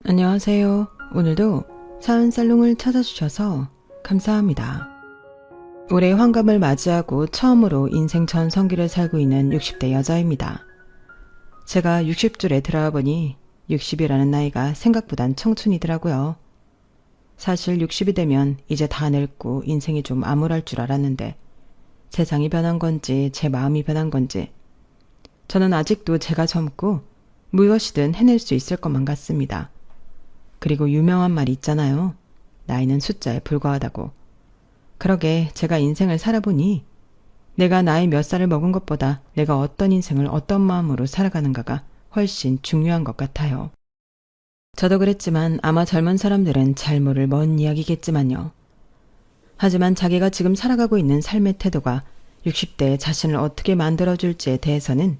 안녕하세요. 오늘도 사연살롱을 찾아주셔서 감사합니다. 올해 환갑을 맞이하고 처음으로 인생 전성기를 살고 있는 60대 여자입니다. 제가 60줄에 들어와 보니 60이라는 나이가 생각보단 청춘이더라고요. 사실 60이 되면 이제 다 늙고 인생이 좀 암울할 줄 알았는데 세상이 변한 건지 제 마음이 변한 건지 저는 아직도 제가 젊고 무엇이든 해낼 수 있을 것만 같습니다. 그리고 유명한 말이 있잖아요. 나이는 숫자에 불과하다고. 그러게 제가 인생을 살아보니 내가 나이 몇 살을 먹은 것보다 내가 어떤 인생을 어떤 마음으로 살아가는가가 훨씬 중요한 것 같아요. 저도 그랬지만 아마 젊은 사람들은 잘 모를 먼 이야기겠지만요. 하지만 자기가 지금 살아가고 있는 삶의 태도가 60대의 자신을 어떻게 만들어줄지에 대해서는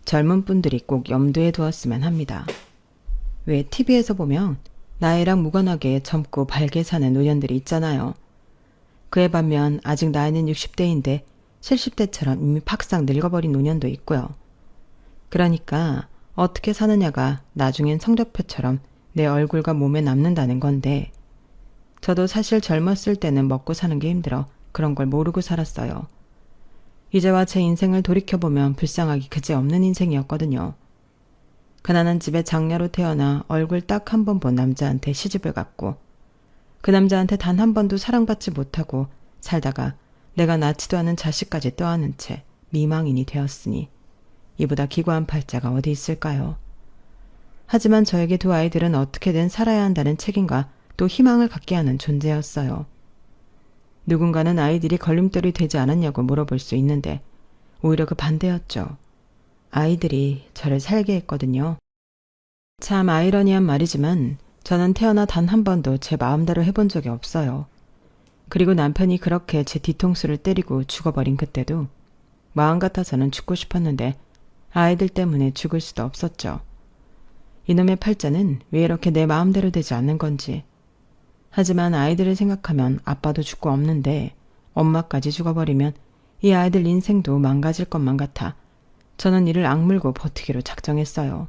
젊은 분들이 꼭 염두에 두었으면 합니다. 왜 TV에서 보면 나이랑 무관하게 젊고 밝게 사는 노년들이 있잖아요. 그에 반면 아직 나이는 60대인데 70대처럼 이미 팍상 늙어버린 노년도 있고요. 그러니까 어떻게 사느냐가 나중엔 성적표처럼 내 얼굴과 몸에 남는다는 건데 저도 사실 젊었을 때는 먹고 사는 게 힘들어 그런 걸 모르고 살았어요. 이제와 제 인생을 돌이켜보면 불쌍하기 그지없는 인생이었거든요. 가난한 집에 장녀로 태어나 얼굴 딱 한 번 본 남자한테 시집을 갔고 그 남자한테 단 한 번도 사랑받지 못하고 살다가 내가 낳지도 않은 자식까지 떠안은 채 미망인이 되었으니 이보다 기구한 팔자가 어디 있을까요? 하지만 저에게 두 아이들은 어떻게든 살아야 한다는 책임과 또 희망을 갖게 하는 존재였어요. 누군가는 아이들이 걸림돌이 되지 않았냐고 물어볼 수 있는데 오히려 그 반대였죠. 아이들이 저를 살게 했거든요. 참 아이러니한 말이지만 저는 태어나 단 한 번도 제 마음대로 해본 적이 없어요. 그리고 남편이 그렇게 제 뒤통수를 때리고 죽어버린 그때도 마음 같아서는 죽고 싶었는데 아이들 때문에 죽을 수도 없었죠. 이놈의 팔자는 왜 이렇게 내 마음대로 되지 않는 건지. 하지만 아이들을 생각하면 아빠도 죽고 없는데 엄마까지 죽어버리면 이 아이들 인생도 망가질 것만 같아 저는 이를 악물고 버티기로 작정했어요.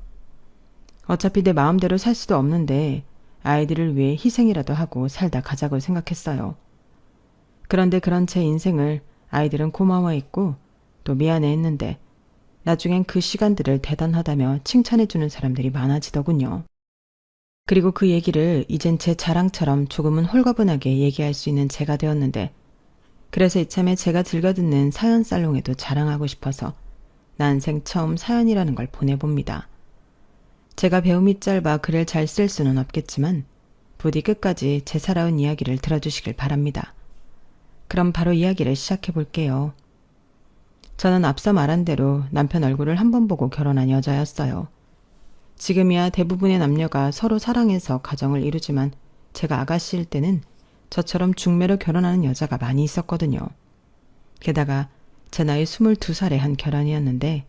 어차피 내 마음대로 살 수도 없는데 아이들을 위해 희생이라도 하고 살다 가자고 생각했어요. 그런데 그런 제 인생을 아이들은 고마워했고 또 미안해했는데 나중엔 그 시간들을 대단하다며 칭찬해주는 사람들이 많아지더군요. 그리고 그 얘기를 이젠 제 자랑처럼 조금은 홀가분하게 얘기할 수 있는 제가 되었는데 그래서 이참에 제가 즐겨 듣는 사연살롱에도 자랑하고 싶어서 난생 처음 사연이라는 걸 보내봅니다. 제가 배움이 짧아 글을 잘 쓸 수는 없겠지만 부디 끝까지 제 살아온 이야기를 들어주시길 바랍니다. 그럼 바로 이야기를 시작해 볼게요. 저는 앞서 말한 대로 남편 얼굴을 한 번 보고 결혼한 여자였어요. 지금이야 대부분의 남녀가 서로 사랑해서 가정을 이루지만 제가 아가씨일 때는 저처럼 중매로 결혼하는 여자가 많이 있었거든요. 게다가 제 나이 22살에 한 결혼이었는데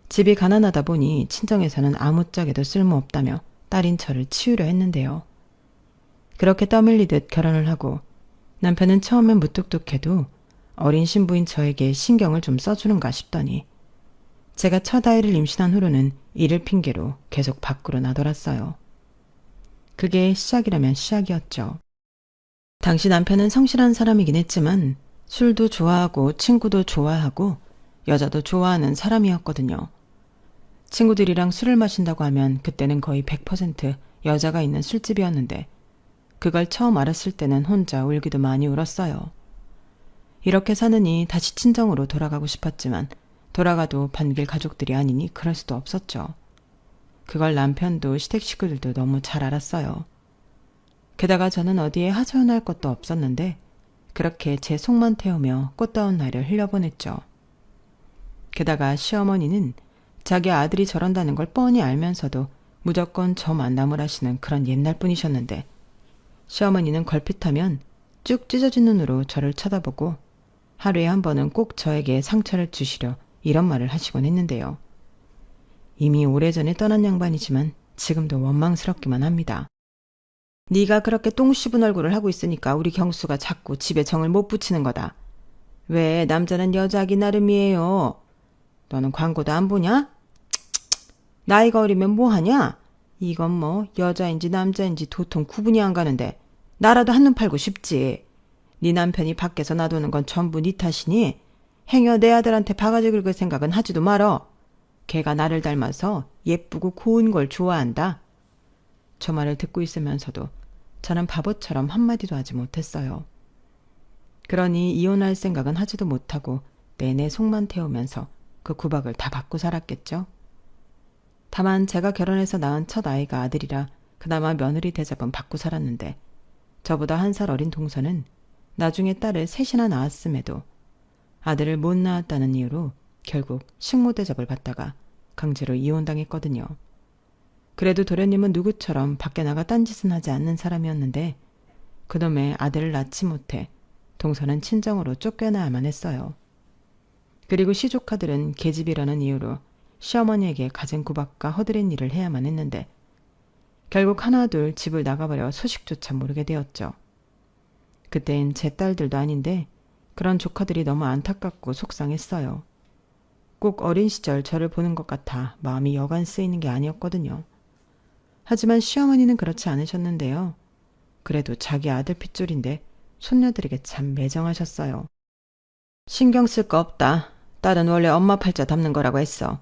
집이 가난하다 보니 친정에서는 아무짝에도 쓸모없다며 딸인 저를 치우려 했는데요. 그렇게 떠밀리듯 결혼을 하고 남편은 처음엔 무뚝뚝해도 어린 신부인 저에게 신경을 좀 써주는가 싶더니 제가 첫 아이를 임신한 후로는 이를 핑계로 계속 밖으로 나돌았어요. 그게 시작이라면 시작이었죠. 당시 남편은 성실한 사람이긴 했지만 술도 좋아하고 친구도 좋아하고 여자도 좋아하는 사람이었거든요. 친구들이랑 술을 마신다고 하면 그때는 거의 100% 여자가 있는 술집이었는데 그걸 처음 알았을 때는 혼자 울기도 많이 울었어요. 이렇게 사느니 다시 친정으로 돌아가고 싶었지만 돌아가도 반길 가족들이 아니니 그럴 수도 없었죠. 그걸 남편도 시댁 식구들도 너무 잘 알았어요. 게다가 저는 어디에 하소연할 것도 없었는데 그렇게 제 속만 태우며 꽃다운 날을 흘려보냈죠. 게다가 시어머니는 자기 아들이 저런다는 걸 뻔히 알면서도 무조건 저 만남을 하시는 그런 옛날 분이셨는데 시어머니는 걸핏하면 쭉 찢어진 눈으로 저를 쳐다보고 하루에 한 번은 꼭 저에게 상처를 주시려 이런 말을 하시곤 했는데요. 이미 오래전에 떠난 양반이지만 지금도 원망스럽기만 합니다. 네가 그렇게 똥 씹은 얼굴을 하고 있으니까 우리 경수가 자꾸 집에 정을 못 붙이는 거다. 왜 남자는 여자하기 나름이에요. 너는 광고도 안 보냐? 나이가 어리면 뭐하냐? 이건 뭐 여자인지 남자인지 도통 구분이 안 가는데 나라도 한눈 팔고 싶지. 네 남편이 밖에서 놔두는 건 전부 네 탓이니 행여 내 아들한테 바가지 긁을 생각은 하지도 말어. 걔가 나를 닮아서 예쁘고 고운 걸 좋아한다. 저 말을 듣고 있으면서도 저는 바보처럼 한마디도 하지 못했어요. 그러니 이혼할 생각은 하지도 못하고 내내 속만 태우면서 그 구박을 다 받고 살았겠죠. 다만 제가 결혼해서 낳은 첫 아이가 아들이라 그나마 며느리 대접은 받고 살았는데 저보다 1살 어린 동서는 나중에 딸을 셋이나 낳았음에도 아들을 못 낳았다는 이유로 결국 식모 대접을 받다가 강제로 이혼당했거든요. 그래도 도련님은 누구처럼 밖에 나가 딴짓은 하지 않는 사람이었는데 그놈의 아들을 낳지 못해 동서는 친정으로 쫓겨나야만 했어요. 그리고 시조카들은 계집이라는 이유로 시어머니에게 갖은 구박과 허드렛 일을 해야만 했는데 결국 하나둘 집을 나가버려 소식조차 모르게 되었죠. 그땐 제 딸들도 아닌데 그런 조카들이 너무 안타깝고 속상했어요. 꼭 어린 시절 저를 보는 것 같아 마음이 여간 쓰이는 게 아니었거든요. 하지만 시어머니는 그렇지 않으셨는데요. 그래도 자기 아들 핏줄인데 손녀들에게 참 매정하셨어요. 신경 쓸 거 없다. 딸은 원래 엄마 팔자 담는 거라고 했어.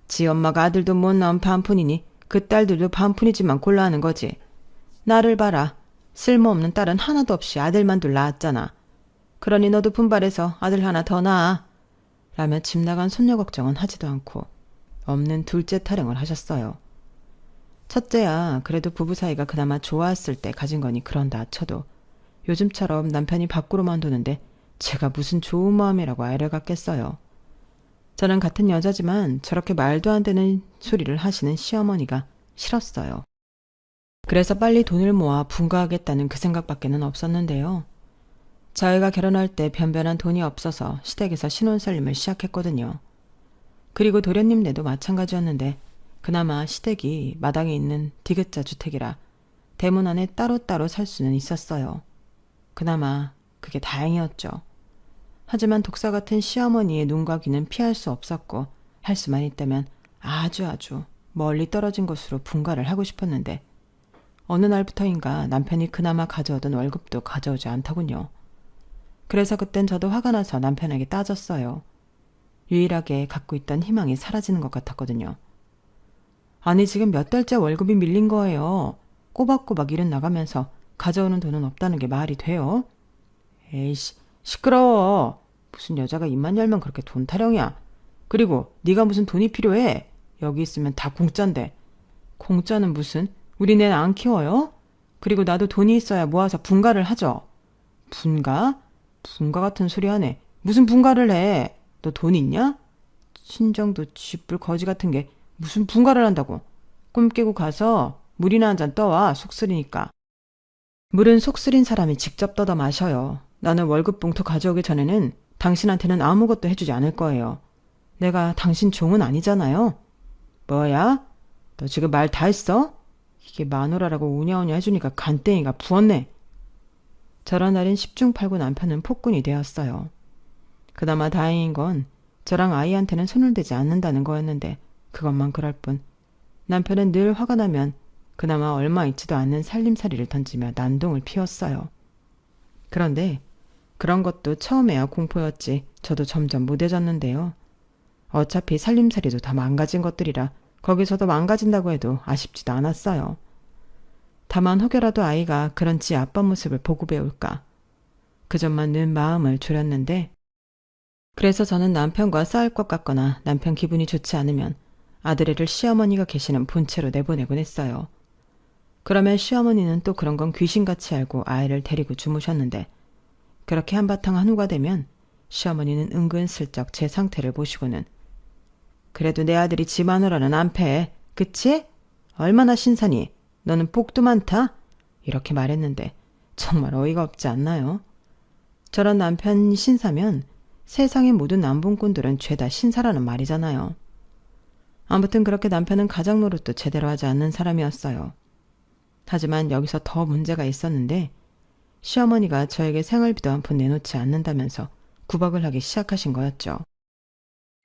지 엄마가 아들도 못 낳은 반푼이니 그 딸들도 반푼이지만 골라 하는 거지. 나를 봐라. 쓸모없는 딸은 하나도 없이 아들만 둘 낳았잖아. 그러니 너도 분발해서 아들 하나 더 낳아. 라며 집 나간 손녀 걱정은 하지도 않고 없는 둘째 타령을 하셨어요. 첫째야 그래도 부부 사이가 그나마 좋았을 때 가진 거니 그런다 쳐도 요즘처럼 남편이 밖으로만 도는데 제가 무슨 좋은 마음이라고 아이를 갖겠어요. 저는 같은 여자지만 저렇게 말도 안 되는 소리를 하시는 시어머니가 싫었어요. 그래서 빨리 돈을 모아 분가하겠다는 그 생각밖에는 없었는데요. 저희가 결혼할 때 변변한 돈이 없어서 시댁에서 신혼살림을 시작했거든요. 그리고 도련님네도 마찬가지였는데 그나마 시댁이 마당에 있는 디귿자 주택이라 대문 안에 따로따로 살 수는 있었어요. 그나마 그게 다행이었죠. 하지만 독사 같은 시어머니의 눈과 귀는 피할 수 없었고 할 수만 있다면 아주 멀리 떨어진 곳으로 분가를 하고 싶었는데 어느 날부터인가 남편이 그나마 가져오던 월급도 가져오지 않더군요. 그래서 그땐 저도 화가 나서 남편에게 따졌어요. 유일하게 갖고 있던 희망이 사라지는 것 같았거든요. 아니 지금 몇 달째 월급이 밀린 거예요. 꼬박꼬박 일은 나가면서 가져오는 돈은 없다는 게 말이 돼요? 에이씨 시끄러워. 무슨 여자가 입만 열면 그렇게 돈 타령이야. 그리고 네가 무슨 돈이 필요해. 여기 있으면 다 공짜인데. 공짜는 무슨? 우리 애 안 키워요? 그리고 나도 돈이 있어야 모아서 분가를 하죠. 분가? 분가 같은 소리 하네. 무슨 분가를 해? 너 돈 있냐? 친정도 쥐뿔 거지 같은 게 무슨 분가를 한다고. 꿈 깨고 가서 물이나 한 잔 떠와. 속 쓰리니까. 물은 속 쓰린 사람이 직접 떠다 마셔요. 나는 월급 봉투 가져오기 전에는 당신한테는 아무것도 해주지 않을 거예요. 내가 당신 종은 아니잖아요. 뭐야? 너 지금 말 다 했어? 이게 마누라라고 우냐우냐 해주니까 간땡이가 부었네. 저런 날인 10중 8구 남편은 폭군이 되었어요. 그나마 다행인 건 저랑 아이한테는 손을 대지 않는다는 거였는데 그것만 그럴 뿐 남편은 늘 화가 나면 그나마 얼마 있지도 않는 살림살이를 던지며 난동을 피웠어요. 그런데 그런 것도 처음에야 공포였지 저도 점점 무뎌졌는데요. 어차피 살림살이도 다 망가진 것들이라 거기서도 망가진다고 해도 아쉽지도 않았어요. 다만 혹여라도 아이가 그런 지 아빠 모습을 보고 배울까. 그 점만 늘 마음을 졸였는데 그래서 저는 남편과 싸울 것 같거나 남편 기분이 좋지 않으면 아들애를 시어머니가 계시는 본체로 내보내곤 했어요. 그러면 시어머니는 또 그런 건 귀신같이 알고 아이를 데리고 주무셨는데 그렇게 한바탕 한우가 되면 시어머니는 은근슬쩍 제 상태를 보시고는 그래도 내 아들이 지 마누라는 안 패. 그치? 얼마나 신사니? 너는 복도 많다? 이렇게 말했는데 정말 어이가 없지 않나요? 저런 남편 신사면 세상의 모든 남봉꾼들은 죄다 신사라는 말이잖아요. 아무튼 그렇게 남편은 가장 노릇도 제대로 하지 않는 사람이었어요. 하지만 여기서 더 문제가 있었는데 시어머니가 저에게 생활비도 한 푼 내놓지 않는다면서 구박을 하기 시작하신 거였죠.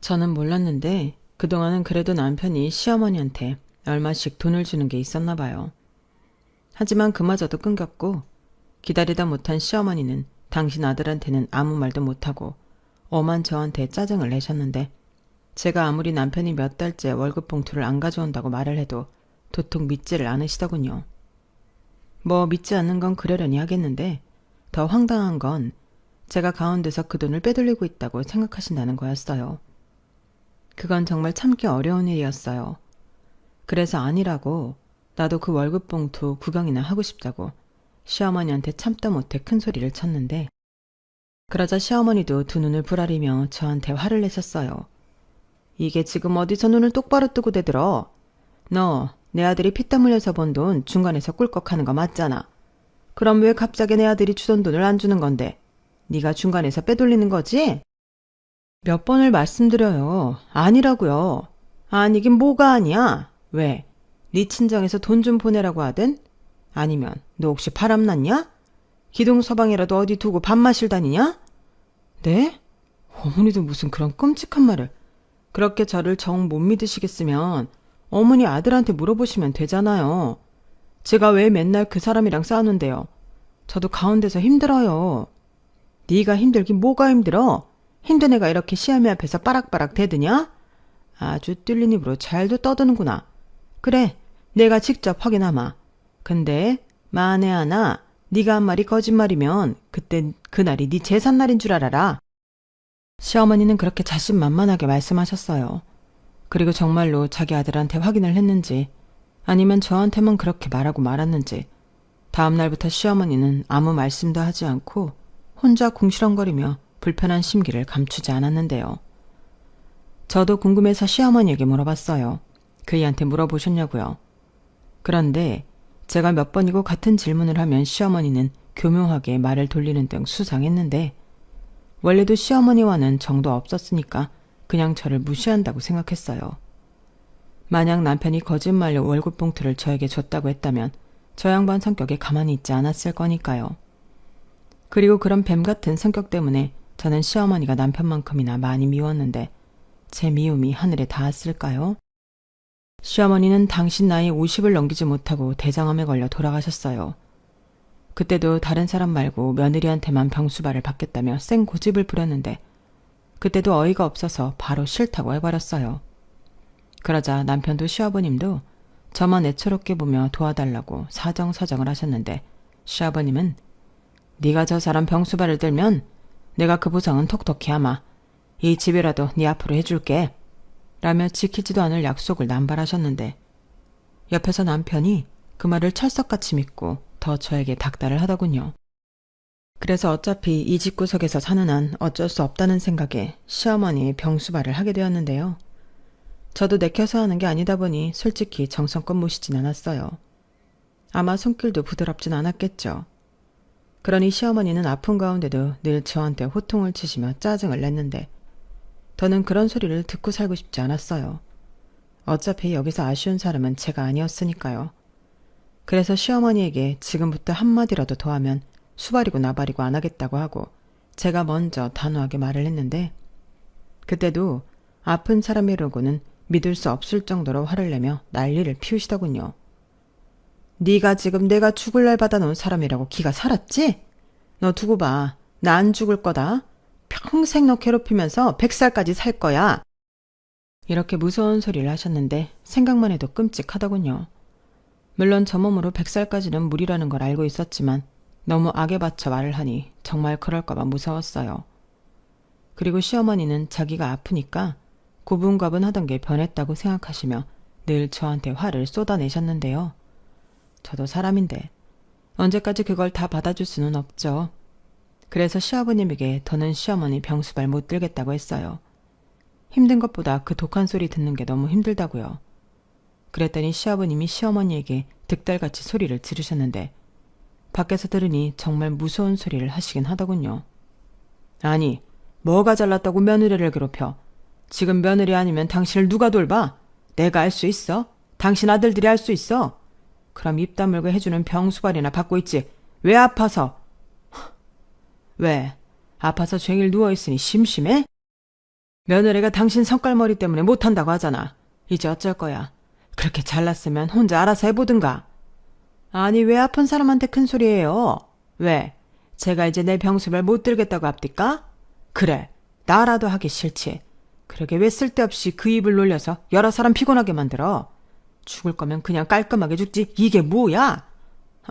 저는 몰랐는데 그동안은 그래도 남편이 시어머니한테 얼마씩 돈을 주는 게 있었나 봐요. 하지만 그마저도 끊겼고 기다리다 못한 시어머니는 당신 아들한테는 아무 말도 못하고 엄한 저한테 짜증을 내셨는데 제가 아무리 남편이 몇 달째 월급 봉투를 안 가져온다고 말을 해도 도통 믿지를 않으시더군요. 뭐 믿지 않는 건 그러려니 하겠는데 더 황당한 건 제가 가운데서 그 돈을 빼돌리고 있다고 생각하신다는 거였어요. 그건 정말 참기 어려운 일이었어요. 그래서 아니라고 나도 그 월급 봉투 구경이나 하고 싶다고 시어머니한테 참다 못해 큰 소리를 쳤는데 그러자 시어머니도 두 눈을 부라리며 저한테 화를 내셨어요. 이게 지금 어디서 눈을 똑바로 뜨고 대들어. 너 내 아들이 피땀 흘려서 번 돈 중간에서 꿀꺽하는 거 맞잖아. 그럼 왜 갑자기 내 아들이 주던 돈을 안 주는 건데 네가 중간에서 빼돌리는 거지? 몇 번을 말씀드려요. 아니라고요. 아니긴 뭐가 아니야. 왜? 네 친정에서 돈 좀 보내라고 하든? 아니면 너 혹시 바람났냐? 기동서방이라도 어디 두고 밥 마실 다니냐? 네? 어머니도 무슨 그런 끔찍한 말을. 그렇게 저를 정 못 믿으시겠으면 어머니 아들한테 물어보시면 되잖아요. 제가 왜 맨날 그 사람이랑 싸우는데요. 저도 가운데서 힘들어요. 네가 힘들긴 뭐가 힘들어? 힘든 애가 이렇게 시어미 앞에서 빠락빠락 대드냐? 아주 뚫린 입으로 잘도 떠드는구나. 그래, 내가 직접 확인하마. 근데 만에 하나 네가 한 말이 거짓말이면 그땐 그날이 네 제삿날인 줄 알아라. 시어머니는 그렇게 자신만만하게 말씀하셨어요. 그리고 정말로 자기 아들한테 확인을 했는지 아니면 저한테만 그렇게 말하고 말았는지 다음 날부터 시어머니는 아무 말씀도 하지 않고 혼자 궁시렁거리며 불편한 심기를 감추지 않았는데요. 저도 궁금해서 시어머니에게 물어봤어요. 그이한테 물어보셨냐고요. 그런데 제가 몇 번이고 같은 질문을 하면 시어머니는 교묘하게 말을 돌리는 등 수상했는데 원래도 시어머니와는 정도 없었으니까 그냥 저를 무시한다고 생각했어요. 만약 남편이 거짓말로 월급 봉투를 저에게 줬다고 했다면 저 양반 성격에 가만히 있지 않았을 거니까요. 그리고 그런 뱀 같은 성격 때문에 저는 시어머니가 남편만큼이나 많이 미웠는데 제 미움이 하늘에 닿았을까요? 시어머니는 당신 나이 50을 넘기지 못하고 대장암에 걸려 돌아가셨어요. 그때도 다른 사람 말고 며느리한테만 병수발을 받겠다며 쌩 고집을 부렸는데 그때도 어이가 없어서 바로 싫다고 해버렸어요. 그러자 남편도 시아버님도 저만 애처롭게 보며 도와달라고 사정사정을 하셨는데 시아버님은 네가 저 사람 병수발을 들면 내가 그 보상은 톡톡히 하마. 이 집이라도 네 앞으로 해줄게. 라며 지키지도 않을 약속을 남발하셨는데 옆에서 남편이 그 말을 철석같이 믿고 더 저에게 닥달을 하더군요. 그래서 어차피 이 집구석에서 사는 한 어쩔 수 없다는 생각에 시어머니의 병수발을 하게 되었는데요. 저도 내켜서 하는 게 아니다 보니 솔직히 정성껏 모시진 않았어요. 아마 손길도 부드럽진 않았겠죠. 그러니 시어머니는 아픈 가운데도 늘 저한테 호통을 치시며 짜증을 냈는데 더는 그런 소리를 듣고 살고 싶지 않았어요. 어차피 여기서 아쉬운 사람은 제가 아니었으니까요. 그래서 시어머니에게 지금부터 한마디라도 더 하면 수발이고 나발이고 안 하겠다고 하고 제가 먼저 단호하게 말을 했는데 그때도 아픈 사람이라고는 믿을 수 없을 정도로 화를 내며 난리를 피우시더군요. 네가 지금 내가 죽을 날 받아놓은 사람이라고 기가 살았지? 너 두고 봐. 나 안 죽을 거다. 평생 너 괴롭히면서 100살까지 살 거야. 이렇게 무서운 소리를 하셨는데 생각만 해도 끔찍하더군요. 물론 저 몸으로 100살까지는 무리라는 걸 알고 있었지만 너무 악에 받쳐 말을 하니 정말 그럴까봐 무서웠어요. 그리고 시어머니는 자기가 아프니까 고분고분하던 게 변했다고 생각하시며 늘 저한테 화를 쏟아내셨는데요. 저도 사람인데 언제까지 그걸 다 받아줄 수는 없죠. 그래서 시아버님에게 더는 시어머니 병수발 못 들겠다고 했어요. 힘든 것보다 그 독한 소리 듣는 게 너무 힘들다고요. 그랬더니 시아버님이 시어머니에게 득달같이 소리를 지르셨는데 밖에서 들으니 정말 무서운 소리를 하시긴 하더군요. 아니, 뭐가 잘났다고 며느리를 괴롭혀. 지금 며느리 아니면 당신을 누가 돌봐? 내가 할 수 있어? 당신 아들들이 할 수 있어? 그럼 입 다물고 해주는 병수발이나 받고 있지. 왜 아파서? 왜? 아파서 종일 누워있으니 심심해? 며느리가 당신 성깔머리 때문에 못한다고 하잖아. 이제 어쩔 거야. 그렇게 잘났으면 혼자 알아서 해보든가. 아니 왜 아픈 사람한테 큰 소리예요? 왜? 제가 이제 내 병수발 못 들겠다고 합디까? 그래, 나라도 하기 싫지. 그러게 왜 쓸데없이 그 입을 놀려서 여러 사람 피곤하게 만들어? 죽을 거면 그냥 깔끔하게 죽지. 이게 뭐야?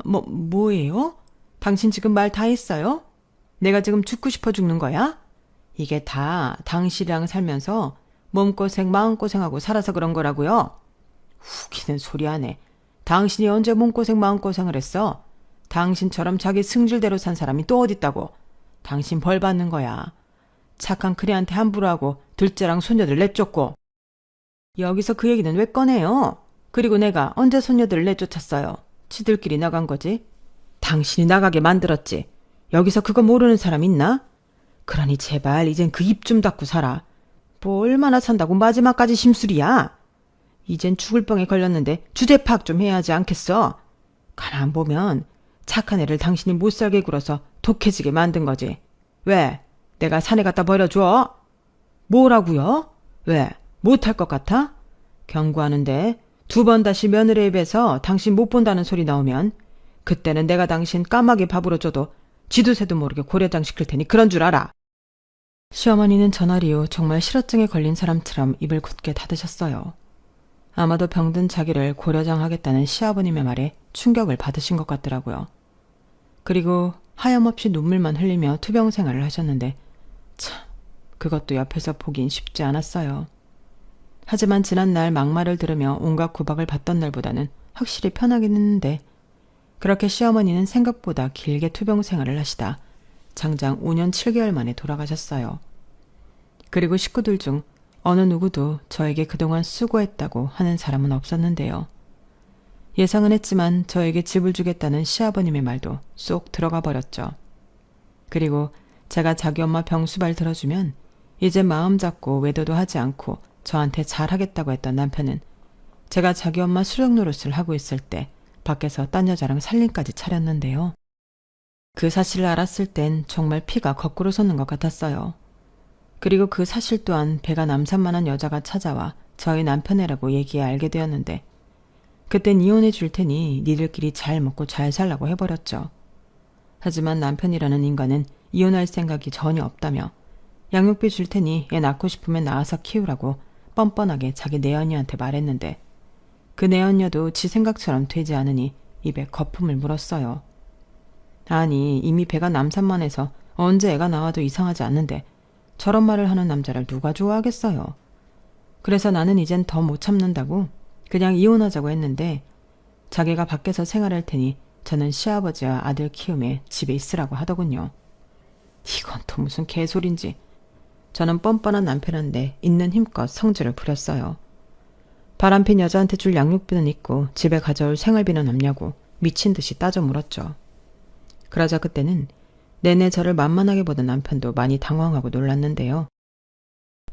뭐예요? 당신 지금 말 다 했어요? 내가 지금 죽고 싶어 죽는 거야? 이게 다 당신이랑 살면서 몸고생 마음고생하고 살아서 그런 거라고요? 후기는 소리 하네. 당신이 언제 몸고생 마음고생을 했어? 당신처럼 자기 승질대로 산 사람이 또 어딨다고. 당신 벌 받는 거야. 착한 그래한테 함부로 하고 둘째랑 손녀들 내쫓고. 여기서 그 얘기는 왜 꺼내요? 그리고 내가 언제 손녀들을 내쫓았어요? 지들끼리 나간 거지. 당신이 나가게 만들었지. 여기서 그거 모르는 사람 있나? 그러니 제발 이젠 그 입 좀 닫고 살아. 뭐 얼마나 산다고 마지막까지 심술이야. 이젠 죽을 병에 걸렸는데 주제 파악 좀 해야지 않겠어? 가만 보면 착한 애를 당신이 못살게 굴어서 독해지게 만든 거지. 왜? 내가 산에 갖다 버려줘? 뭐라고요? 왜? 못할 것 같아? 경고하는데 2번 다시 며느리 입에서 당신 못 본다는 소리 나오면 그때는 내가 당신 까마귀 밥으로 줘도 쥐두새도 모르게 고려장 시킬 테니 그런 줄 알아. 시어머니는 전날 이후 정말 실어증에 걸린 사람처럼 입을 굳게 닫으셨어요. 아마도 병든 자기를 고려장하겠다는 시아버님의 말에 충격을 받으신 것 같더라고요. 그리고 하염없이 눈물만 흘리며 투병 생활을 하셨는데 참 그것도 옆에서 보긴 쉽지 않았어요. 하지만 지난날 막말을 들으며 온갖 구박을 받던 날보다는 확실히 편하긴 했는데 그렇게 시어머니는 생각보다 길게 투병 생활을 하시다 장장 5년 7개월 만에 돌아가셨어요. 그리고 식구들 중 어느 누구도 저에게 그동안 수고했다고 하는 사람은 없었는데요. 예상은 했지만 저에게 집을 주겠다는 시아버님의 말도 쏙 들어가 버렸죠. 그리고 제가 자기 엄마 병수발 들어주면 이제 마음 잡고 외도도 하지 않고 저한테 잘하겠다고 했던 남편은 제가 자기 엄마 수령 노릇을 하고 있을 때 밖에서 딴 여자랑 살림까지 차렸는데요. 그 사실을 알았을 땐 정말 피가 거꾸로 솟는 것 같았어요. 그리고 그 사실 또한 배가 남산만한 여자가 찾아와 저희 남편이라고 얘기해 알게 되었는데 그땐 이혼해 줄 테니 니들끼리 잘 먹고 잘 살라고 해버렸죠. 하지만 남편이라는 인간은 이혼할 생각이 전혀 없다며 양육비 줄 테니 애 낳고 싶으면 낳아서 키우라고 뻔뻔하게 자기 내언니한테 말했는데 그 내언녀도 지 생각처럼 되지 않으니 입에 거품을 물었어요. 아니 이미 배가 남산만해서 언제 애가 나와도 이상하지 않는데 저런 말을 하는 남자를 누가 좋아하겠어요. 그래서 나는 이젠 더 못 참는다고 그냥 이혼하자고 했는데 자기가 밖에서 생활할 테니 저는 시아버지와 아들 키움에 집에 있으라고 하더군요. 이건 또 무슨 개소린지. 저는 뻔뻔한 남편인데 있는 힘껏 성질을 부렸어요. 바람핀 여자한테 줄 양육비는 있고 집에 가져올 생활비는 없냐고 미친 듯이 따져 물었죠. 그러자 그때는 내내 저를 만만하게 보던 남편도 많이 당황하고 놀랐는데요.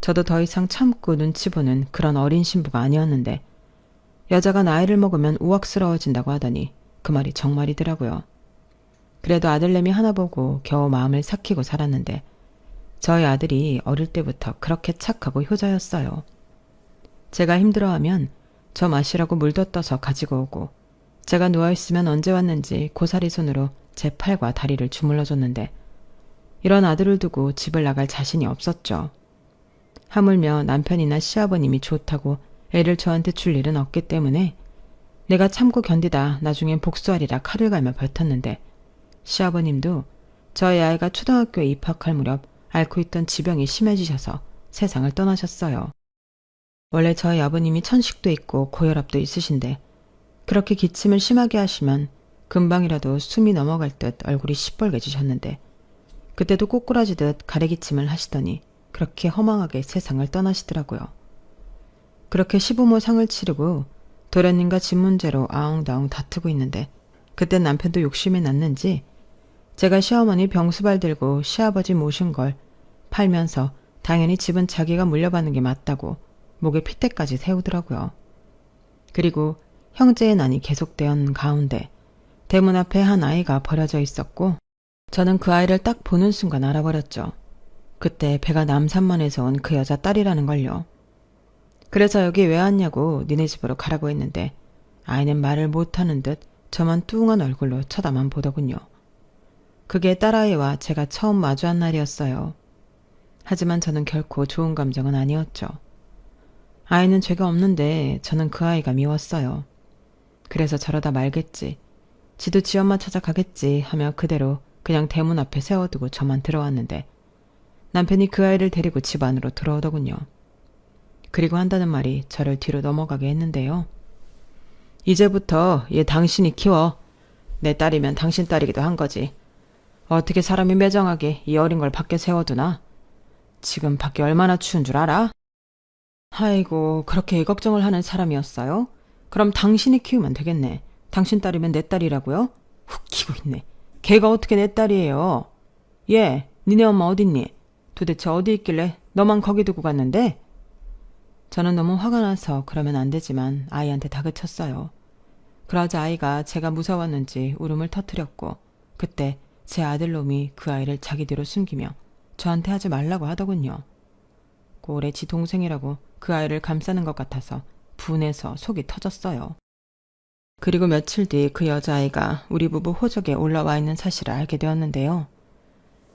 저도 더 이상 참고 눈치 보는 그런 어린 신부가 아니었는데 여자가 나이를 먹으면 우악스러워진다고 하더니 그 말이 정말이더라고요. 그래도 아들내미 하나 보고 겨우 마음을 삭히고 살았는데 저희 아들이 어릴 때부터 그렇게 착하고 효자였어요. 제가 힘들어하면 저 마시라고 물도 떠서 가지고 오고 제가 누워있으면 언제 왔는지 고사리 손으로 제 팔과 다리를 주물러줬는데 이런 아들을 두고 집을 나갈 자신이 없었죠. 하물며 남편이나 시아버님이 좋다고 애를 저한테 줄 일은 없기 때문에 내가 참고 견디다 나중엔 복수하리라 칼을 갈며 버텼는데 시아버님도 저희 아이가 초등학교에 입학할 무렵 앓고 있던 지병이 심해지셔서 세상을 떠나셨어요. 원래 저희 아버님이 천식도 있고 고혈압도 있으신데 그렇게 기침을 심하게 하시면 금방이라도 숨이 넘어갈 듯 얼굴이 시뻘개지셨는데 그때도 꼬꾸라지듯 가래기침을 하시더니 그렇게 허망하게 세상을 떠나시더라고요. 그렇게 시부모 상을 치르고 도련님과 집 문제로 아웅다웅 다투고 있는데 그땐 남편도 욕심이 났는지 제가 시어머니 병수발 들고 시아버지 모신 걸 팔면서 당연히 집은 자기가 물려받는 게 맞다고 목에 핏대까지 세우더라고요. 그리고 형제의 난이 계속되었는 가운데 대문 앞에 한 아이가 버려져 있었고 저는 그 아이를 딱 보는 순간 알아버렸죠. 그때 배가 남산만에서 온 그 여자 딸이라는 걸요. 그래서 여기 왜 왔냐고 니네 집으로 가라고 했는데 아이는 말을 못하는 듯 저만 뚱한 얼굴로 쳐다만 보더군요. 그게 딸아이와 제가 처음 마주한 날이었어요. 하지만 저는 결코 좋은 감정은 아니었죠. 아이는 죄가 없는데 저는 그 아이가 미웠어요. 그래서 저러다 말겠지. 지도 지 엄마 찾아가겠지 하며 그대로 그냥 대문 앞에 세워두고 저만 들어왔는데 남편이 그 아이를 데리고 집 안으로 들어오더군요. 그리고 한다는 말이 저를 뒤로 넘어가게 했는데요. 이제부터 얘 당신이 키워. 내 딸이면 당신 딸이기도 한 거지. 어떻게 사람이 매정하게 이 어린 걸 밖에 세워두나? 지금 밖에 얼마나 추운 줄 알아? 아이고, 그렇게 걱정을 하는 사람이었어요? 그럼 당신이 키우면 되겠네. 당신 딸이면 내 딸이라고요? 웃기고 있네. 걔가 어떻게 내 딸이에요? 얘, 니네 엄마 어딨니? 도대체 어디 있길래 너만 거기 두고 갔는데? 저는 너무 화가 나서 그러면 안 되지만 아이한테 다그쳤어요. 그러자 아이가 제가 무서웠는지 울음을 터뜨렸고 그때 제 아들놈이 그 아이를 자기 뒤로 숨기며 저한테 하지 말라고 하더군요. 꼴에 지 동생이라고 그 아이를 감싸는 것 같아서 분해서 속이 터졌어요. 그리고 며칠 뒤 그 여자아이가 우리 부부 호적에 올라와 있는 사실을 알게 되었는데요.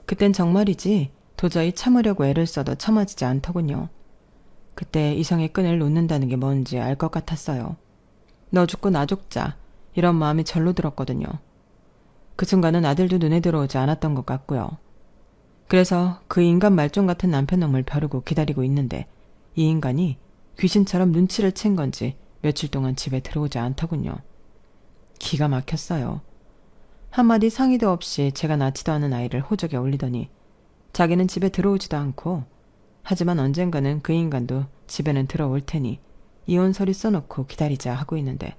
그땐 정말이지 도저히 참으려고 애를 써도 참아지지 않더군요. 그때 이성의 끈을 놓는다는 게 뭔지 알 것 같았어요. 너 죽고 나 죽자 이런 마음이 절로 들었거든요. 그 순간은 아들도 눈에 들어오지 않았던 것 같고요. 그래서 그 인간 말종 같은 남편놈을 벼르고 기다리고 있는데 이 인간이 귀신처럼 눈치를 챈 건지 며칠 동안 집에 들어오지 않더군요. 기가 막혔어요. 한마디 상의도 없이 제가 낳지도 않은 아이를 호적에 올리더니 자기는 집에 들어오지도 않고 하지만 언젠가는 그 인간도 집에는 들어올 테니 이혼서류 써놓고 기다리자 하고 있는데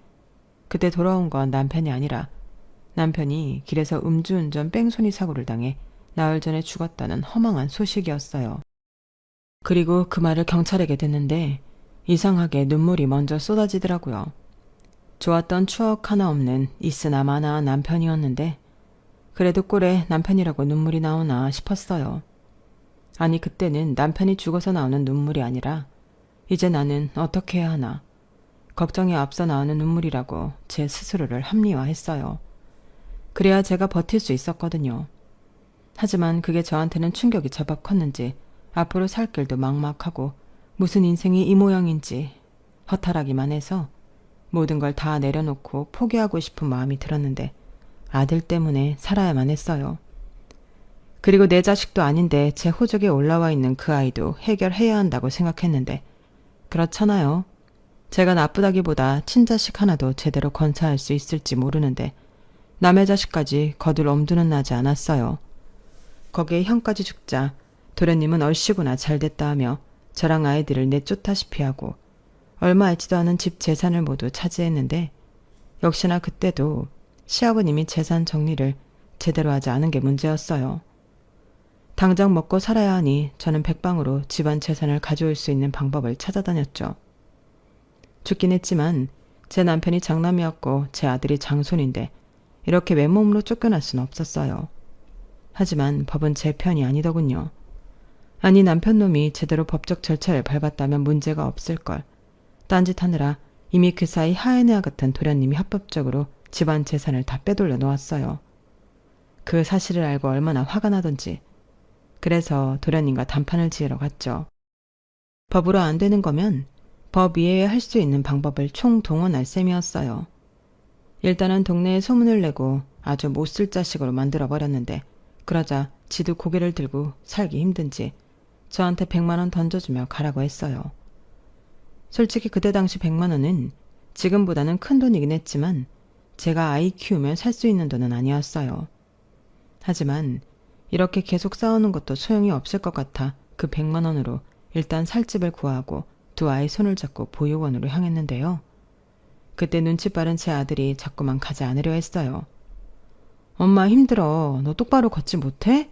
그때 돌아온 건 남편이 아니라 남편이 길에서 음주운전 뺑소니 사고를 당해 나흘 전에 죽었다는 허망한 소식이었어요. 그리고 그 말을 경찰에게 듣는데 이상하게 눈물이 먼저 쏟아지더라고요. 좋았던 추억 하나 없는 있으나 마나 남편이었는데 그래도 꼴에 남편이라고 눈물이 나오나 싶었어요. 아니 그때는 남편이 죽어서 나오는 눈물이 아니라 이제 나는 어떻게 해야 하나 걱정에 앞서 나오는 눈물이라고 제 스스로를 합리화했어요. 그래야 제가 버틸 수 있었거든요. 하지만 그게 저한테는 충격이 제법 컸는지 앞으로 살 길도 막막하고 무슨 인생이 이 모양인지 허탈하기만 해서 모든 걸 다 내려놓고 포기하고 싶은 마음이 들었는데 아들 때문에 살아야만 했어요. 그리고 내 자식도 아닌데 제 호적에 올라와 있는 그 아이도 해결해야 한다고 생각했는데 그렇잖아요. 제가 나쁘다기보다 친자식 하나도 제대로 건사할 수 있을지 모르는데 남의 자식까지 거들 엄두는 나지 않았어요. 거기에 형까지 죽자 도련님은 얼씨구나 잘됐다 하며 저랑 아이들을 내쫓다시피 하고 얼마 있지도 않은 집 재산을 모두 차지했는데 역시나 그때도 시아버님이 재산 정리를 제대로 하지 않은 게 문제였어요. 당장 먹고 살아야 하니 저는 백방으로 집안 재산을 가져올 수 있는 방법을 찾아다녔죠. 죽긴 했지만 제 남편이 장남이었고 제 아들이 장손인데 이렇게 맨몸으로 쫓겨날 수는 없었어요. 하지만 법은 제 편이 아니더군요. 아니 남편놈이 제대로 법적 절차를 밟았다면 문제가 없을걸. 딴짓하느라 이미 그 사이 하에네아 같은 도련님이 합법적으로 집안 재산을 다 빼돌려 놓았어요. 그 사실을 알고 얼마나 화가 나던지. 그래서 도련님과 단판을 지으러 갔죠. 법으로 안 되는 거면 법 이외에 할 수 있는 방법을 총동원할 셈이었어요. 일단은 동네에 소문을 내고 아주 못쓸 자식으로 만들어버렸는데 그러자 지도 고개를 들고 살기 힘든지 저한테 100만 원 던져주며 가라고 했어요. 솔직히 그때 당시 100만 원은 지금보다는 큰 돈이긴 했지만 제가 아이 키우면 살 수 있는 돈은 아니었어요. 하지만 이렇게 계속 싸우는 것도 소용이 없을 것 같아 그 100만 원으로 일단 살 집을 구하고 두 아이 손을 잡고 보육원으로 향했는데요. 그때 눈치 빠른 제 아들이 자꾸만 가지 않으려 했어요. 엄마 힘들어. 너 똑바로 걷지 못해?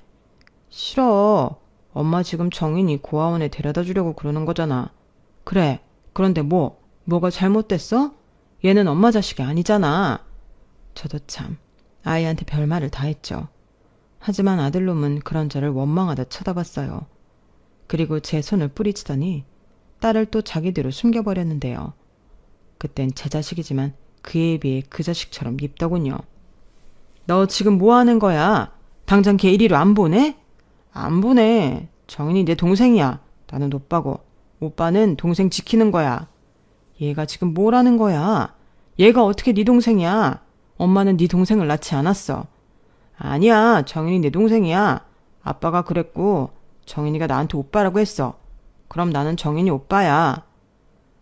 싫어. 엄마 지금 정인이 고아원에 데려다 주려고 그러는 거잖아. 그래. 그런데 뭐가 잘못됐어? 얘는 엄마 자식이 아니잖아. 저도 참 아이한테 별말을 다 했죠. 하지만 아들놈은 그런 저를 원망하듯 쳐다봤어요. 그리고 제 손을 뿌리치더니 딸을 또 자기대로 숨겨버렸는데요. 그땐 제 자식이지만 그에 비해 그 자식처럼 밉더군요. 너 지금 뭐 하는 거야? 당장 걔 이리로 안 보내? 안 보내. 정인이 내 동생이야. 나는 오빠고. 오빠는 동생 지키는 거야. 얘가 지금 뭘 하는 거야? 얘가 어떻게 네 동생이야? 엄마는 네 동생을 낳지 않았어. 아니야. 정인이 내 동생이야. 아빠가 그랬고 정인이가 나한테 오빠라고 했어. 그럼 나는 정인이 오빠야.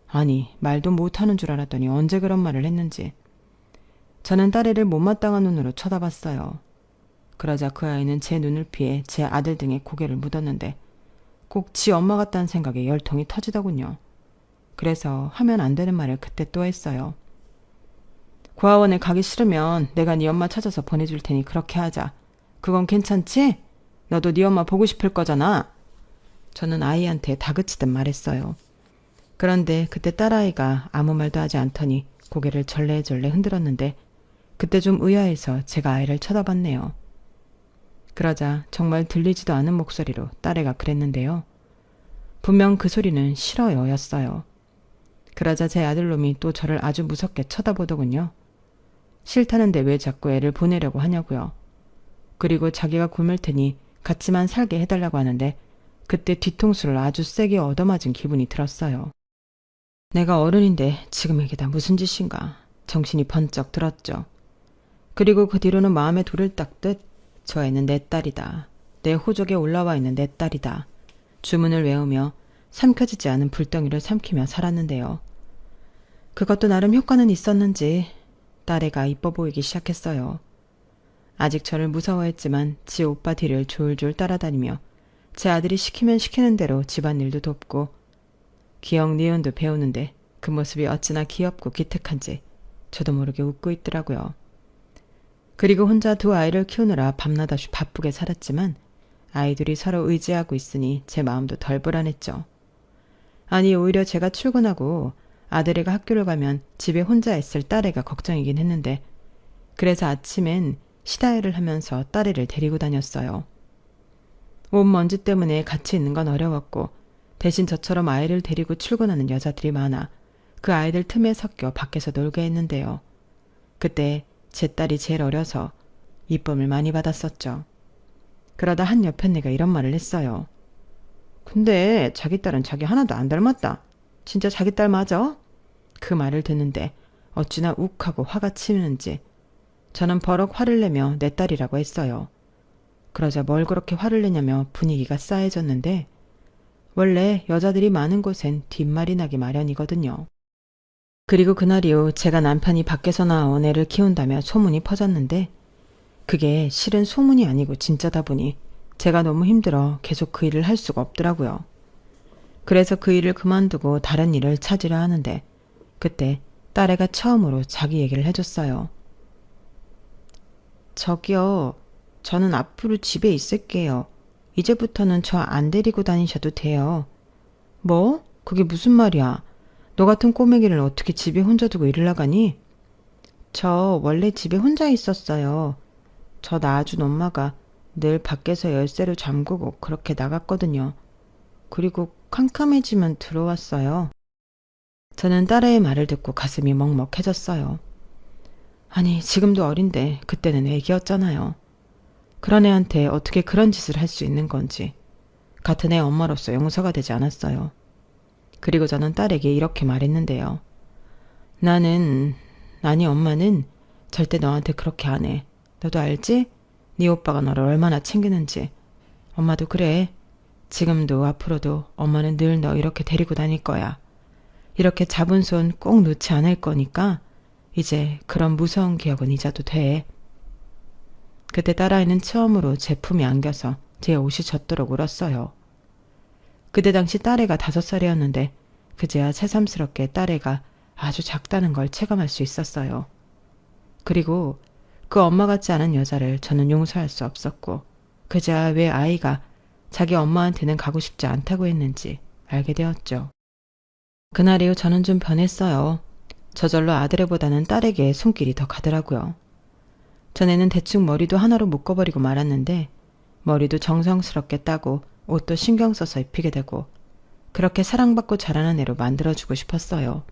아니, 말도 못하는 줄 알았더니 언제 그런 말을 했는지. 저는 딸애를 못마땅한 눈으로 쳐다봤어요. 그러자 그 아이는 제 눈을 피해 제 아들 등에 고개를 묻었는데 꼭 지 엄마 같다는 생각에 열통이 터지더군요. 그래서 하면 안 되는 말을 그때 또 했어요. 고아원에 가기 싫으면 내가 네 엄마 찾아서 보내줄 테니 그렇게 하자. 그건 괜찮지? 너도 네 엄마 보고 싶을 거잖아. 저는 아이한테 다그치듯 말했어요. 그런데 그때 딸아이가 아무 말도 하지 않더니 고개를 절레절레 흔들었는데 그때 좀 의아해서 제가 아이를 쳐다봤네요. 그러자 정말 들리지도 않은 목소리로 딸애가 그랬는데요. 분명 그 소리는 싫어요였어요. 그러자 제 아들놈이 또 저를 아주 무섭게 쳐다보더군요. 싫다는데 왜 자꾸 애를 보내려고 하냐고요. 그리고 자기가 굶을 테니 같이만 살게 해달라고 하는데 그때 뒤통수를 아주 세게 얻어맞은 기분이 들었어요. 내가 어른인데 지금 이게 다 무슨 짓인가. 정신이 번쩍 들었죠. 그리고 그 뒤로는 마음에 돌을 닦듯 저 애는 내 딸이다. 내 호적에 올라와 있는 내 딸이다. 주문을 외우며 삼켜지지 않은 불덩이를 삼키며 살았는데요. 그것도 나름 효과는 있었는지 딸애가 이뻐 보이기 시작했어요. 아직 저를 무서워했지만 지 오빠 뒤를 졸졸 따라다니며 제 아들이 시키면 시키는 대로 집안일도 돕고 기억 니은도 배우는데 그 모습이 어찌나 귀엽고 기특한지 저도 모르게 웃고 있더라고요. 그리고 혼자 두 아이를 키우느라 밤낮없이 바쁘게 살았지만 아이들이 서로 의지하고 있으니 제 마음도 덜 불안했죠. 아니 오히려 제가 출근하고 아들애가 학교를 가면 집에 혼자 있을 딸애가 걱정이긴 했는데 그래서 아침엔 시다일을 하면서 딸애를 데리고 다녔어요. 온 먼지 때문에 같이 있는 건 어려웠고 대신 저처럼 아이를 데리고 출근하는 여자들이 많아 그 아이들 틈에 섞여 밖에서 놀게 했는데요. 그때 제 딸이 제일 어려서 이쁨을 많이 받았었죠. 그러다 한 여편네가 이런 말을 했어요. 근데 자기 딸은 자기 하나도 안 닮았다. 진짜 자기 딸 맞아? 그 말을 듣는데 어찌나 욱하고 화가 치미는지 저는 버럭 화를 내며 내 딸이라고 했어요. 그러자 뭘 그렇게 화를 내냐며 분위기가 싸해졌는데 원래 여자들이 많은 곳엔 뒷말이 나기 마련이거든요. 그리고 그날 이후 제가 남편이 밖에서 나온 애를 키운다며 소문이 퍼졌는데 그게 실은 소문이 아니고 진짜다 보니 제가 너무 힘들어 계속 그 일을 할 수가 없더라고요. 그래서 그 일을 그만두고 다른 일을 찾으려 하는데 그때 딸애가 처음으로 자기 얘기를 해줬어요. 저기요, 저는 앞으로 집에 있을게요. 이제부터는 저 안 데리고 다니셔도 돼요. 뭐? 그게 무슨 말이야? 너 같은 꼬맹이를 어떻게 집에 혼자 두고 일을 나가니? 저 원래 집에 혼자 있었어요. 저 낳아준 엄마가 늘 밖에서 열쇠로 잠그고 그렇게 나갔거든요. 그리고 캄캄해지면 들어왔어요. 저는 딸애의 말을 듣고 가슴이 먹먹해졌어요. 아니, 지금도 어린데 그때는 애기였잖아요. 그런 애한테 어떻게 그런 짓을 할 수 있는 건지 같은 애 엄마로서 용서가 되지 않았어요. 그리고 저는 딸에게 이렇게 말했는데요. 아니 엄마는 절대 너한테 그렇게 안 해. 너도 알지? 네 오빠가 너를 얼마나 챙기는지. 엄마도 그래. 지금도 앞으로도 엄마는 늘 너 이렇게 데리고 다닐 거야. 이렇게 잡은 손 꼭 놓지 않을 거니까 이제 그런 무서운 기억은 잊어도 돼. 그때 딸아이는 처음으로 제 품에 안겨서 제 옷이 젖도록 울었어요. 그때 당시 딸애가 5살이었는데 그제야 새삼스럽게 딸애가 아주 작다는 걸 체감할 수 있었어요. 그리고 그 엄마 같지 않은 여자를 저는 용서할 수 없었고 그제야 왜 아이가 자기 엄마한테는 가고 싶지 않다고 했는지 알게 되었죠. 그날 이후 저는 좀 변했어요. 저절로 아들애보다는 딸에게 손길이 더 가더라고요. 전에는 대충 머리도 하나로 묶어버리고 말았는데 머리도 정성스럽게 따고 옷도 신경 써서 입히게 되고 그렇게 사랑받고 자라는 애로 만들어주고 싶었어요.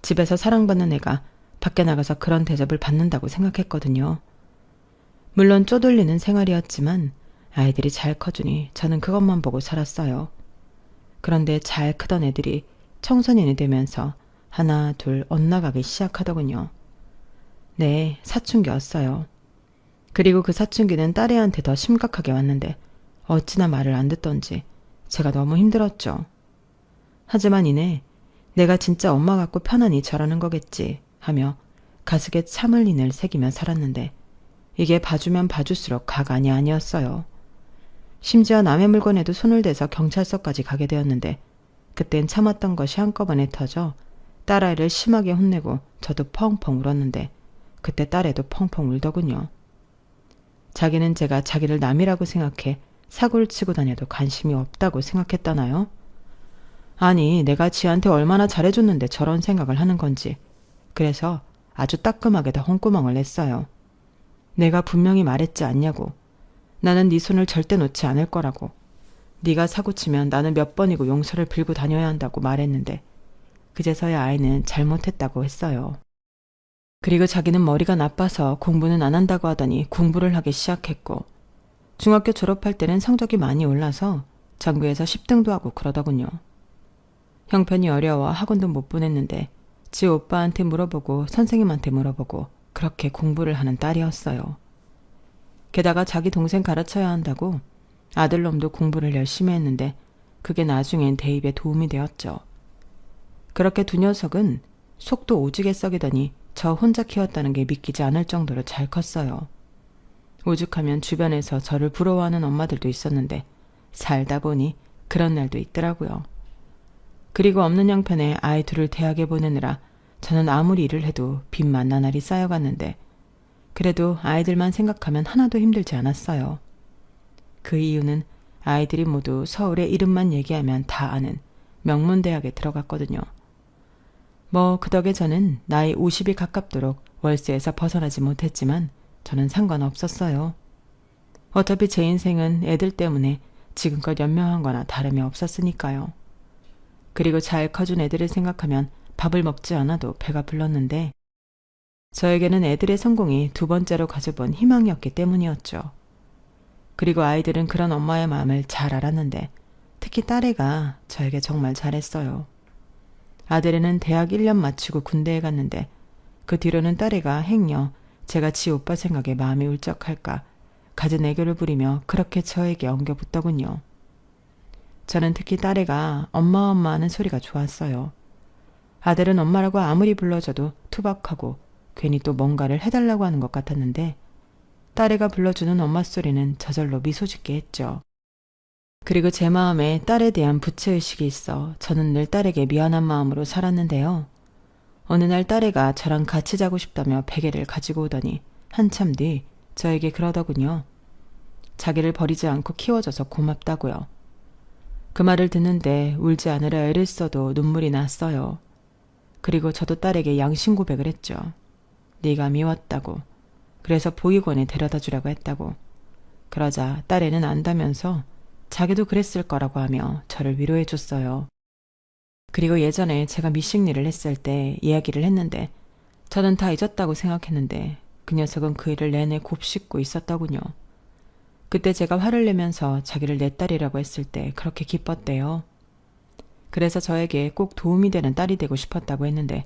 집에서 사랑받는 애가 밖에 나가서 그런 대접을 받는다고 생각했거든요. 물론 쪼돌리는 생활이었지만 아이들이 잘 커주니 저는 그것만 보고 살았어요. 그런데 잘 크던 애들이 청소년이 되면서 하나 둘 엇나가기 시작하더군요. 네, 사춘기였어요. 그리고 그 사춘기는 딸애한테 더 심각하게 왔는데 어찌나 말을 안 듣던지 제가 너무 힘들었죠. 하지만 이내 내가 진짜 엄마 같고 편하니 저러는 거겠지 하며 가슴에 참을린을 새기며 살았는데 이게 봐주면 봐줄수록 가관이 아니었어요. 심지어 남의 물건에도 손을 대서 경찰서까지 가게 되었는데 그땐 참았던 것이 한꺼번에 터져 딸아이를 심하게 혼내고 저도 펑펑 울었는데 그때 딸애도 펑펑 울더군요. 자기는 제가 자기를 남이라고 생각해 사고를 치고 다녀도 관심이 없다고 생각했다나요? 아니, 내가 지한테 얼마나 잘해줬는데 저런 생각을 하는 건지. 그래서 아주 따끔하게 다 홍구멍을 냈어요. 내가 분명히 말했지 않냐고. 나는 네 손을 절대 놓지 않을 거라고. 네가 사고치면 나는 몇 번이고 용서를 빌고 다녀야 한다고 말했는데 그제서야 아이는 잘못했다고 했어요. 그리고 자기는 머리가 나빠서 공부는 안 한다고 하더니 공부를 하기 시작했고 중학교 졸업할 때는 성적이 많이 올라서 전교에서 10등도 하고 그러더군요. 형편이 어려워 학원도 못 보냈는데 지 오빠한테 물어보고 선생님한테 물어보고 그렇게 공부를 하는 딸이었어요. 게다가 자기 동생 가르쳐야 한다고 아들놈도 공부를 열심히 했는데 그게 나중엔 대입에 도움이 되었죠. 그렇게 두 녀석은 속도 오지게 썩이더니 저 혼자 키웠다는 게 믿기지 않을 정도로 잘 컸어요. 오죽하면 주변에서 저를 부러워하는 엄마들도 있었는데 살다 보니 그런 날도 있더라고요. 그리고 없는 형편에 아이 둘을 대학에 보내느라 저는 아무리 일을 해도 빚만 나날이 쌓여갔는데 그래도 아이들만 생각하면 하나도 힘들지 않았어요. 그 이유는 아이들이 모두 서울의 이름만 얘기하면 다 아는 명문대학에 들어갔거든요. 뭐 그 덕에 저는 나이 50이 가깝도록 월세에서 벗어나지 못했지만 저는 상관없었어요. 어차피 제 인생은 애들 때문에 지금껏 연명한 거나 다름이 없었으니까요. 그리고 잘 커준 애들을 생각하면 밥을 먹지 않아도 배가 불렀는데 저에게는 애들의 성공이 두 번째로 가져본 희망이었기 때문이었죠. 그리고 아이들은 그런 엄마의 마음을 잘 알았는데 특히 딸애가 저에게 정말 잘했어요. 아들애는 대학 1년 마치고 군대에 갔는데 그 뒤로는 딸애가 행여 제가 지 오빠 생각에 마음이 울적할까 갖은 애교를 부리며 그렇게 저에게 엉겨붙더군요. 저는 특히 딸애가 엄마 엄마 하는 소리가 좋았어요. 아들은 엄마라고 아무리 불러줘도 투박하고 괜히 또 뭔가를 해달라고 하는 것 같았는데 딸애가 불러주는 엄마 소리는 저절로 미소 짓게 했죠. 그리고 제 마음에 딸에 대한 부채의식이 있어 저는 늘 딸에게 미안한 마음으로 살았는데요. 어느 날 딸애가 저랑 같이 자고 싶다며 베개를 가지고 오더니 한참 뒤 저에게 그러더군요. 자기를 버리지 않고 키워줘서 고맙다고요. 그 말을 듣는데 울지 않으려 애를 써도 눈물이 났어요. 그리고 저도 딸에게 양심 고백을 했죠. 네가 미웠다고. 그래서 보육원에 데려다 주려고 했다고. 그러자 딸애는 안다면서 자기도 그랬을 거라고 하며 저를 위로해 줬어요. 그리고 예전에 제가 미싱 일을 했을 때 이야기를 했는데 저는 다 잊었다고 생각했는데 그 녀석은 그 일을 내내 곱씹고 있었더군요. 그때 제가 화를 내면서 자기를 내 딸이라고 했을 때 그렇게 기뻤대요. 그래서 저에게 꼭 도움이 되는 딸이 되고 싶었다고 했는데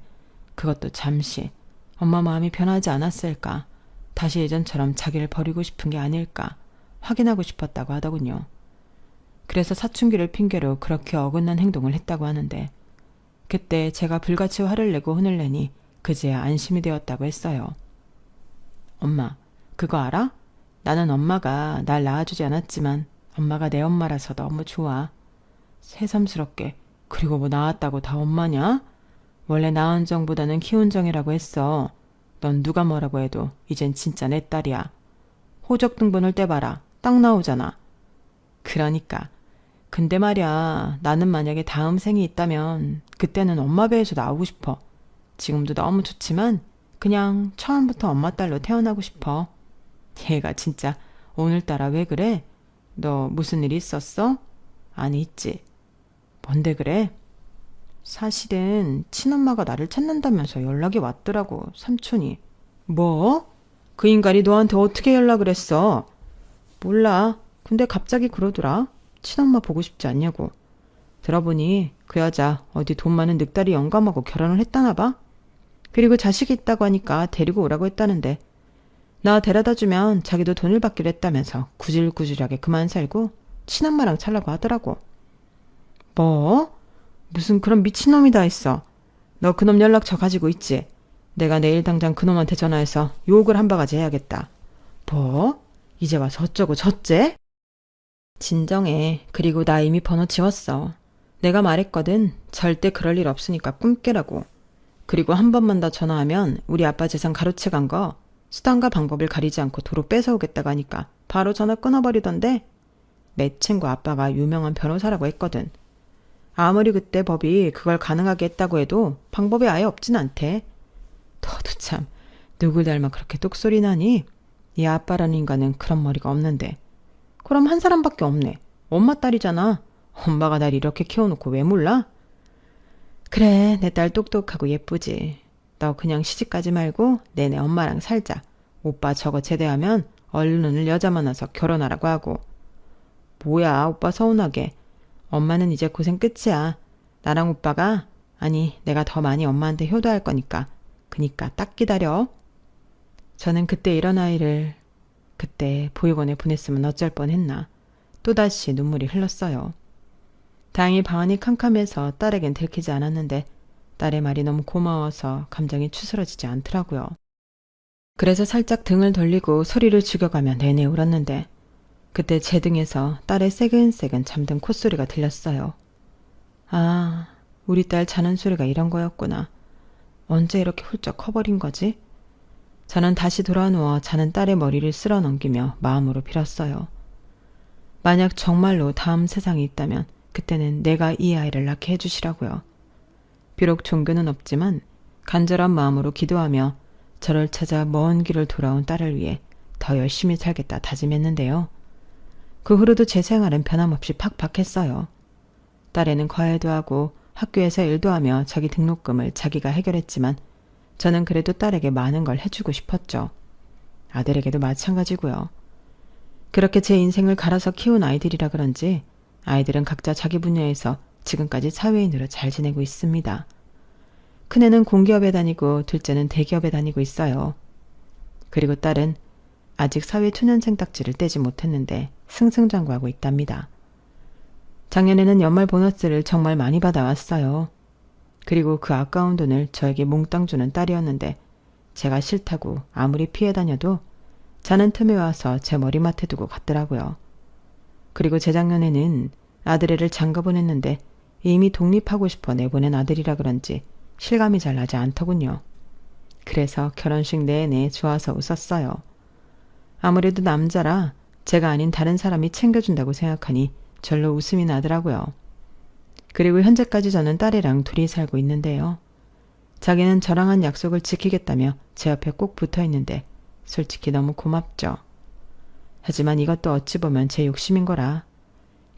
그것도 잠시 엄마 마음이 변하지 않았을까, 다시 예전처럼 자기를 버리고 싶은 게 아닐까 확인하고 싶었다고 하더군요. 그래서 사춘기를 핑계로 그렇게 어긋난 행동을 했다고 하는데 그때 제가 불같이 화를 내고 혼을 내니 그제야 안심이 되었다고 했어요. 엄마, 그거 알아? 나는 엄마가 날 낳아주지 않았지만 엄마가 내 엄마라서 너무 좋아. 새삼스럽게 그리고 뭐 낳았다고 다 엄마냐? 원래 낳은 정보다는 키운 정이라고 했어. 넌 누가 뭐라고 해도 이젠 진짜 내 딸이야. 호적 등본을 떼봐라. 딱 나오잖아. 그러니까. 근데 말야, 나는 만약에 다음 생이 있다면 그때는 엄마 배에서 나오고 싶어. 지금도 너무 좋지만 그냥 처음부터 엄마 딸로 태어나고 싶어. 얘가 진짜 오늘따라 왜 그래? 너 무슨 일 있었어? 아니 있지. 뭔데 그래? 사실은 친엄마가 나를 찾는다면서 연락이 왔더라고, 삼촌이. 뭐? 그 인간이 너한테 어떻게 연락을 했어? 몰라. 근데 갑자기 그러더라. 친엄마 보고 싶지 않냐고. 들어보니 그 여자 어디 돈 많은 늑다리 영감하고 결혼을 했다나 봐. 그리고 자식이 있다고 하니까 데리고 오라고 했다는데 나 데려다 주면 자기도 돈을 받기로 했다면서 구질구질하게 그만 살고 친엄마랑 살라고 하더라고. 뭐? 무슨 그런 미친놈이 다 있어. 너 그놈 연락처 가지고 있지? 내가 내일 당장 그놈한테 전화해서 욕을 한 바가지 해야겠다. 뭐? 이제 와서 어쩌고 저째? 진정해. 그리고 나 이미 번호 지웠어. 내가 말했거든. 절대 그럴 일 없으니까 꿈 깨라고. 그리고 한 번만 더 전화하면 우리 아빠 재산 가로채 간 거 수단과 방법을 가리지 않고 도로 뺏어오겠다고 하니까 바로 전화 끊어버리던데 내 친구 아빠가 유명한 변호사라고 했거든. 아무리 그때 법이 그걸 가능하게 했다고 해도 방법이 아예 없진 않대. 너도 참 누굴 닮아 그렇게 똑소리 나니? 네 아빠라는 인간은 그런 머리가 없는데. 그럼 한 사람밖에 없네. 엄마 딸이잖아. 엄마가 날 이렇게 키워놓고 왜 몰라? 그래, 내 딸 똑똑하고 예쁘지. 너 그냥 시집가지 말고 내내 엄마랑 살자. 오빠 저거 제대하면 얼른 여자 만나서 결혼하라고 하고. 뭐야, 오빠 서운하게. 엄마는 이제 고생 끝이야. 나랑 오빠가, 아니 내가 더 많이 엄마한테 효도할 거니까. 그니까 딱 기다려. 저는 그때 이런 아이를 그때 보육원에 보냈으면 어쩔 뻔했나. 또다시 눈물이 흘렀어요. 다행히 방안이 캄캄해서 딸에겐 들키지 않았는데 딸의 말이 너무 고마워서 감정이 추스러지지 않더라고요. 그래서 살짝 등을 돌리고 소리를 죽여가며 내내 울었는데 그때 제 등에서 딸의 새근새근 잠든 콧소리가 들렸어요. 아, 우리 딸 자는 소리가 이런 거였구나. 언제 이렇게 훌쩍 커버린 거지? 저는 다시 돌아누워 자는 딸의 머리를 쓸어 넘기며 마음으로 빌었어요. 만약 정말로 다음 세상이 있다면 그때는 내가 이 아이를 낳게 해주시라고요. 비록 종교는 없지만 간절한 마음으로 기도하며 저를 찾아 먼 길을 돌아온 딸을 위해 더 열심히 살겠다 다짐했는데요. 그 후로도 제 생활은 변함없이 팍팍했어요. 딸애는 과외도 하고 학교에서 일도 하며 자기 등록금을 자기가 해결했지만 저는 그래도 딸에게 많은 걸 해주고 싶었죠. 아들에게도 마찬가지고요. 그렇게 제 인생을 갈아서 키운 아이들이라 그런지 아이들은 각자 자기 분야에서 지금까지 사회인으로 잘 지내고 있습니다. 큰애는 공기업에 다니고 둘째는 대기업에 다니고 있어요. 그리고 딸은 아직 사회 초년생 딱지를 떼지 못했는데 승승장구하고 있답니다. 작년에는 연말 보너스를 정말 많이 받아왔어요. 그리고 그 아까운 돈을 저에게 몽땅 주는 딸이었는데 제가 싫다고 아무리 피해 다녀도 자는 틈에 와서 제 머리맡에 두고 갔더라고요. 그리고 재작년에는 아들애를 장가 보냈는데 이미 독립하고 싶어 내보낸 아들이라 그런지 실감이 잘 나지 않더군요. 그래서 결혼식 내내 좋아서 웃었어요. 아무래도 남자라 제가 아닌 다른 사람이 챙겨준다고 생각하니 절로 웃음이 나더라고요. 그리고 현재까지 저는 딸애랑 둘이 살고 있는데요. 자기는 저랑 한 약속을 지키겠다며 제 옆에 꼭 붙어 있는데 솔직히 너무 고맙죠. 하지만 이것도 어찌 보면 제 욕심인 거라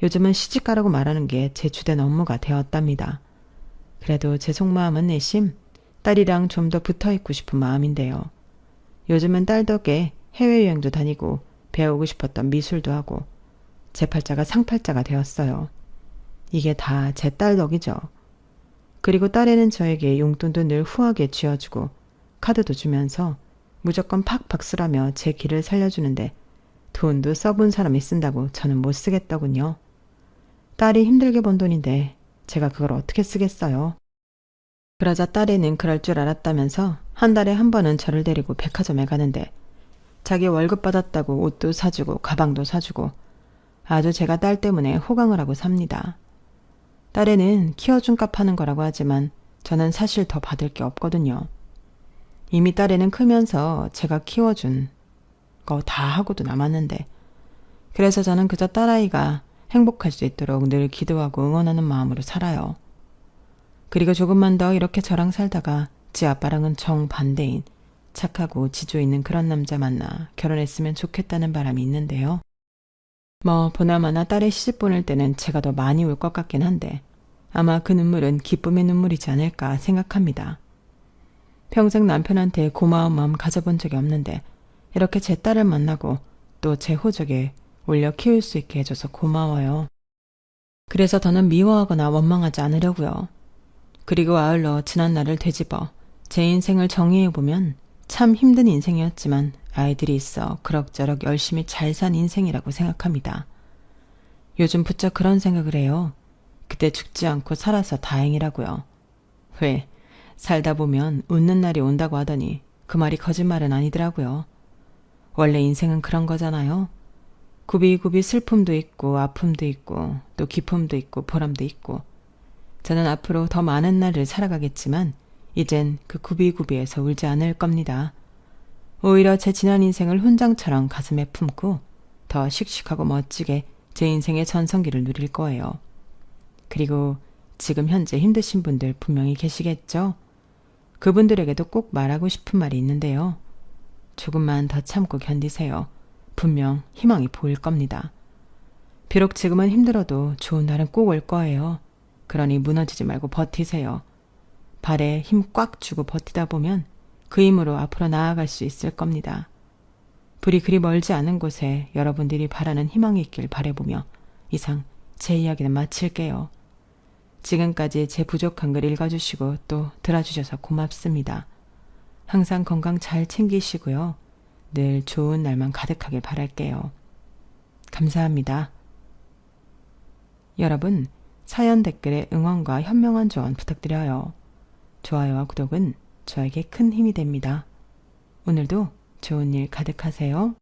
요즘은 시집가라고 말하는 게 제 주된 업무가 되었답니다. 그래도 제 속마음은 내심 딸이랑 좀 더 붙어있고 싶은 마음인데요. 요즘은 딸 덕에 해외여행도 다니고 배우고 싶었던 미술도 하고 제 팔자가 상팔자가 되었어요. 이게 다 제 딸 덕이죠. 그리고 딸애는 저에게 용돈도 늘 후하게 쥐어주고 카드도 주면서 무조건 팍팍 쓰라며 제 길을 살려주는데 돈도 써본 사람이 쓴다고 저는 못 쓰겠더군요. 딸이 힘들게 번 돈인데 제가 그걸 어떻게 쓰겠어요. 그러자 딸애는 그럴 줄 알았다면서 한 달에 한 번은 저를 데리고 백화점에 가는데 자기 월급 받았다고 옷도 사주고 가방도 사주고 아주 제가 딸 때문에 호강을 하고 삽니다. 딸애는 키워준 값 하는 거라고 하지만 저는 사실 더 받을 게 없거든요. 이미 딸애는 크면서 제가 키워준 거 다 하고도 남았는데 그래서 저는 그저 딸아이가 행복할 수 있도록 늘 기도하고 응원하는 마음으로 살아요. 그리고 조금만 더 이렇게 저랑 살다가 지 아빠랑은 정반대인 착하고 지조 있는 그런 남자 만나 결혼했으면 좋겠다는 바람이 있는데요. 뭐 보나마나 딸의 시집 보낼 때는 제가 더 많이 울 것 같긴 한데 아마 그 눈물은 기쁨의 눈물이지 않을까 생각합니다. 평생 남편한테 고마운 마음 가져본 적이 없는데 이렇게 제 딸을 만나고 또 제 호적에 올려 키울 수 있게 해줘서 고마워요. 그래서 더는 미워하거나 원망하지 않으려고요. 그리고 아울러 지난 날을 되짚어 제 인생을 정리해보면 참 힘든 인생이었지만 아이들이 있어 그럭저럭 열심히 잘 산 인생이라고 생각합니다. 요즘 부쩍 그런 생각을 해요. 그때 죽지 않고 살아서 다행이라고요. 왜? 살다 보면 웃는 날이 온다고 하더니 그 말이 거짓말은 아니더라고요. 원래 인생은 그런 거잖아요. 굽이굽이 슬픔도 있고 아픔도 있고 또 기쁨도 있고 보람도 있고 저는 앞으로 더 많은 날을 살아가겠지만 이젠 그 굽이굽이에서 울지 않을 겁니다. 오히려 제 지난 인생을 훈장처럼 가슴에 품고 더 씩씩하고 멋지게 제 인생의 전성기를 누릴 거예요. 그리고 지금 현재 힘드신 분들 분명히 계시겠죠? 그분들에게도 꼭 말하고 싶은 말이 있는데요. 조금만 더 참고 견디세요. 분명 희망이 보일 겁니다. 비록 지금은 힘들어도 좋은 날은 꼭 올 거예요. 그러니 무너지지 말고 버티세요. 발에 힘 꽉 주고 버티다 보면 그 힘으로 앞으로 나아갈 수 있을 겁니다. 불이 그리 멀지 않은 곳에 여러분들이 바라는 희망이 있길 바라보며 이상 제 이야기는 마칠게요. 지금까지 제 부족한 글 읽어주시고 또 들어주셔서 고맙습니다. 항상 건강 잘 챙기시고요. 늘 좋은 날만 가득하길 바랄게요. 감사합니다. 여러분, 사연 댓글에 응원과 현명한 조언 부탁드려요. 좋아요와 구독은 저에게 큰 힘이 됩니다. 오늘도 좋은 일 가득하세요.